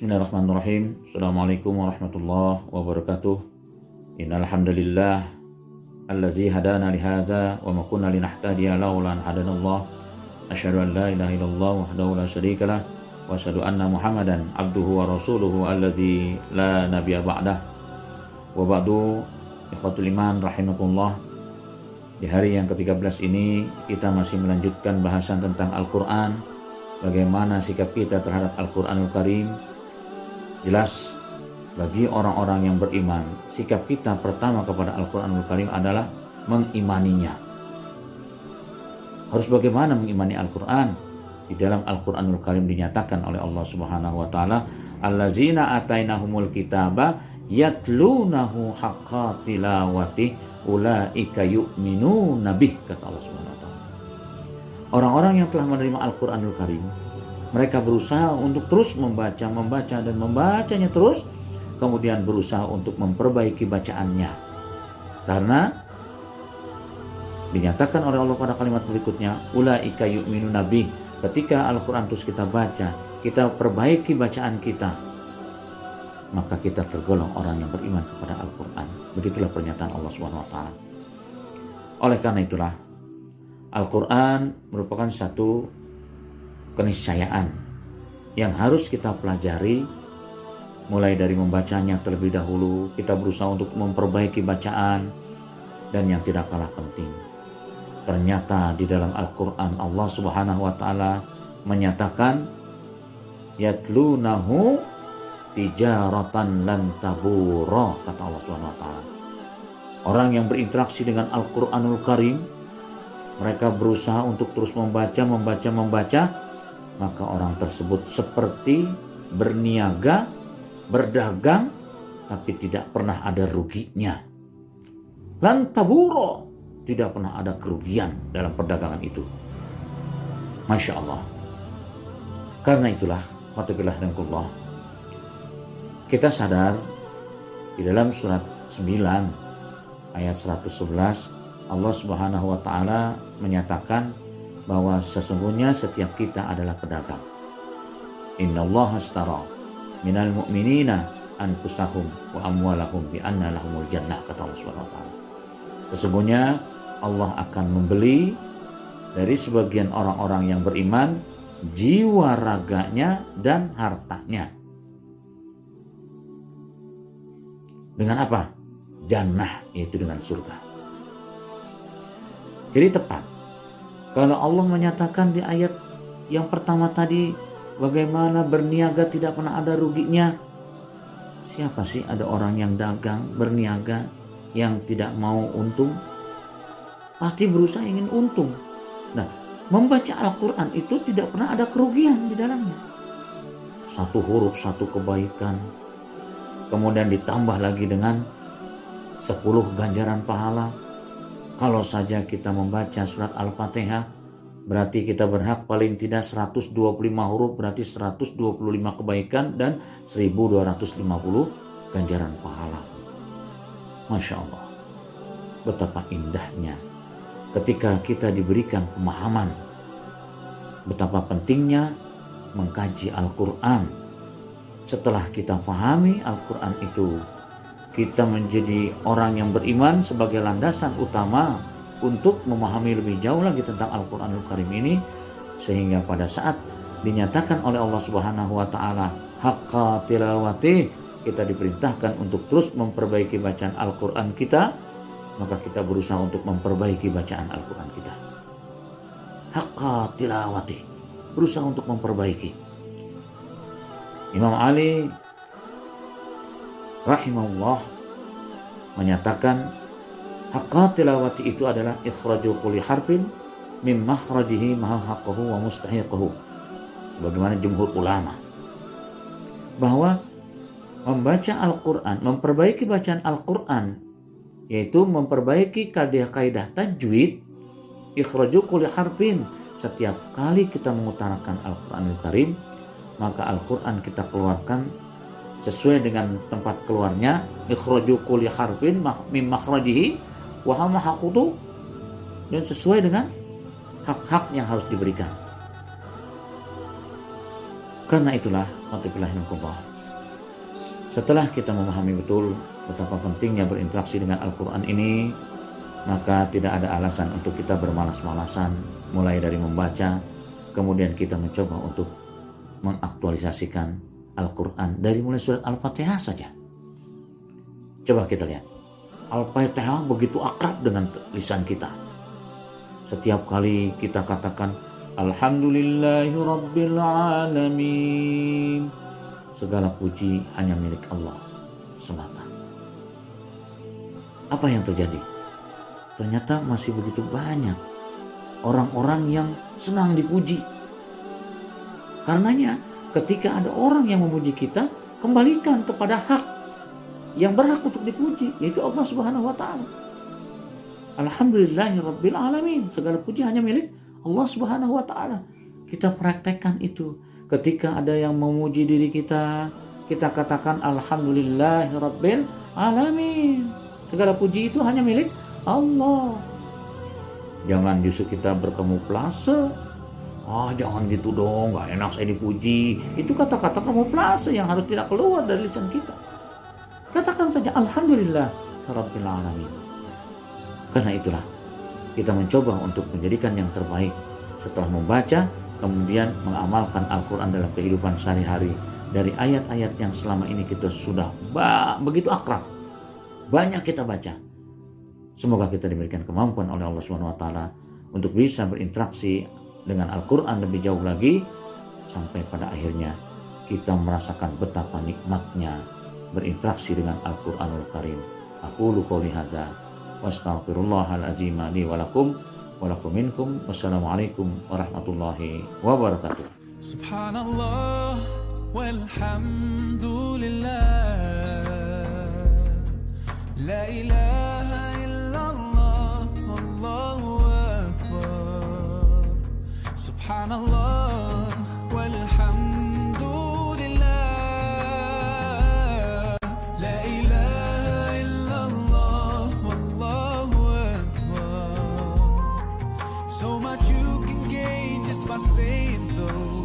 Bismillahirrahmanirrahim. Assalamualaikum warahmatullahi wabarakatuh. Innal hamdalillah allazi hadana li hadza wa ma kunna linahtadiya laula an hadanallah. Asyhadu an la ilaha illallah wahdahu la syarikalah wa asyhadu anna Muhammadan abduhu wa rasuluhu allazi la nabiyya ba'dah. Wa ba'du, ikhwatul iman rahimakumullah. Di hari yang ke-13 ini kita masih melanjutkan bahasan tentang Al-Qur'an. Bagaimana sikap kita terhadap Al-Qur'anul Karim. Jelas bagi orang-orang yang beriman, sikap kita pertama kepada Al-Quranul Karim adalah mengimaninya. Harus bagaimana mengimani Al-Quran? Di dalam Al-Quranul Karim dinyatakan oleh Allah Subhanahu wa taala, allazina atainahumul kitaba yatlunahu haqqa tilawati ulaika yu'minuna bih, kata Allah Subhanahu wa taala. Orang-orang yang telah menerima Al-Quranul Karim, mereka berusaha untuk terus membaca dan membacanya terus, kemudian berusaha untuk memperbaiki bacaannya. Karena dinyatakan oleh Allah pada kalimat berikutnya, ulaika yu'minuna bih. Ketika Al-Quran terus kita baca, kita perbaiki bacaan kita, maka kita tergolong orang yang beriman kepada Al-Quran. Begitulah pernyataan Allah SWT. Oleh karena itulah, Al-Quran merupakan satu keniscayaan yang harus kita pelajari, mulai dari membacanya terlebih dahulu. Kita berusaha untuk memperbaiki bacaan, dan yang tidak kalah penting, ternyata di dalam Al-Quran Allah Subhanahu wa taala menyatakan yatlunahu tijaratan lan tabura, kata Allah Subhanahu wa taala. Orang yang berinteraksi dengan Al-Quranul Karim, mereka berusaha untuk terus membaca, maka orang tersebut seperti berniaga, berdagang, tapi tidak pernah ada ruginya. Lan taburo, tidak pernah ada kerugian dalam perdagangan itu. Masya Allah. Karena itulah, khatibillah dan kullah, kita sadar di dalam surat 9 ayat 111 Allah Subhanahu wa taala menyatakan bahwa sesungguhnya setiap kita adalah pedagang. Innallaha ashtara minal mu'minina anfusahum wa amwalahum bi anna lahumul jannah, kata Allah Subhanahu wa taala. Sesungguhnya Allah akan membeli dari sebagian orang-orang yang beriman jiwa raganya dan hartanya. Dengan apa? Jannah, yaitu dengan surga. Jadi tepat kalau Allah menyatakan di ayat yang pertama tadi, bagaimana berniaga tidak pernah ada ruginya. Siapa sih ada orang yang dagang, berniaga, yang tidak mau untung? Pasti berusaha ingin untung. Nah, membaca Al-Quran itu tidak pernah ada kerugian di dalamnya. Satu huruf, satu kebaikan. Kemudian ditambah lagi dengan 10 ganjaran pahala. Kalau saja kita membaca surat Al-Fatihah, berarti kita berhak paling tidak 125 huruf, berarti 125 kebaikan dan 1250 ganjaran pahala. Masya Allah, betapa indahnya ketika kita diberikan pemahaman betapa pentingnya mengkaji Al-Quran. Setelah kita pahami Al-Quran itu, kita menjadi orang yang beriman sebagai landasan utama untuk memahami lebih jauh lagi tentang Al-Quranul Karim ini, sehingga pada saat dinyatakan oleh Allah Subhanahu wa taala haqqa tilawati, kita diperintahkan untuk terus memperbaiki bacaan Al-Quran kita, maka kita berusaha untuk memperbaiki bacaan Al-Quran kita. Haqqa tilawati, berusaha untuk memperbaiki. Imam Ali rahimahullah menyatakan haqqa tilawati itu adalah ikhraju kulli harfin min makhrajihi maha haqqahu wa mustahiqahu. Bagaimana jumhur ulama, bahwa membaca Al-Quran, memperbaiki bacaan Al-Quran, yaitu memperbaiki kaidah tajwid, ikhraju kulli harfin, setiap kali kita mengutarakan Al-Quranul Karim, maka Al-Quran kita keluarkan sesuai dengan tempat keluarnya, ikhraju kulli harfin mim makhrajihi wa hama haqutu, dan sesuai dengan hak-hak yang harus diberikan. Karena itulah, Setelah kita memahami betul betapa pentingnya berinteraksi dengan Al-Quran ini, maka tidak ada alasan untuk kita bermalas-malasan mulai dari membaca, kemudian kita mencoba untuk mengaktualisasikan Al-Quran dari mulai surat Al-Fatihah saja. Coba kita lihat, Al-Fatihah begitu akrab dengan lisan kita. Setiap kali kita katakan Alhamdulillahirabbil alamin, segala puji hanya milik Allah semata. Apa yang terjadi? Ternyata masih begitu banyak orang-orang yang senang dipuji. Karenanya ketika ada orang yang memuji kita, kembalikan kepada hak yang berhak untuk dipuji, yaitu Allah Subhanahu wa taala. Alhamdulillahirabbil alamin, segala puji hanya milik Allah Subhanahu wa taala. Kita praktekkan itu. Ketika ada yang memuji diri kita, kita katakan alhamdulillahirabbil alamin. Segala puji itu hanya milik Allah. Jangan justru kita berkamuflase. Jangan gitu dong, gak enak saya dipuji. Itu kata-kata kamuflase yang harus tidak keluar dari lisan kita. Katakan saja alhamdulillah rabbil alamin. Karena itulah kita mencoba untuk menjadikan yang terbaik setelah membaca, kemudian mengamalkan Al-Quran dalam kehidupan sehari-hari. Dari ayat-ayat yang selama ini kita sudah begitu akrab, banyak kita baca. Semoga kita diberikan kemampuan oleh Allah SWT untuk bisa berinteraksi dengan Al-Quran lebih jauh lagi, sampai pada akhirnya kita merasakan betapa nikmatnya berinteraksi dengan Al-Quranul Karim. Aqulu qouli hadza wa astaghfirullahal azim li wa lakum minkum. Wassalamualaikum warahmatullahi wabarakatuh. Subhanallah walhamdulillah, la ilaha illallah, wallahu akbar. Subhanallah walhamdulillah, la ilaha illallah, wallahu akbar. So much you can gain just by saying those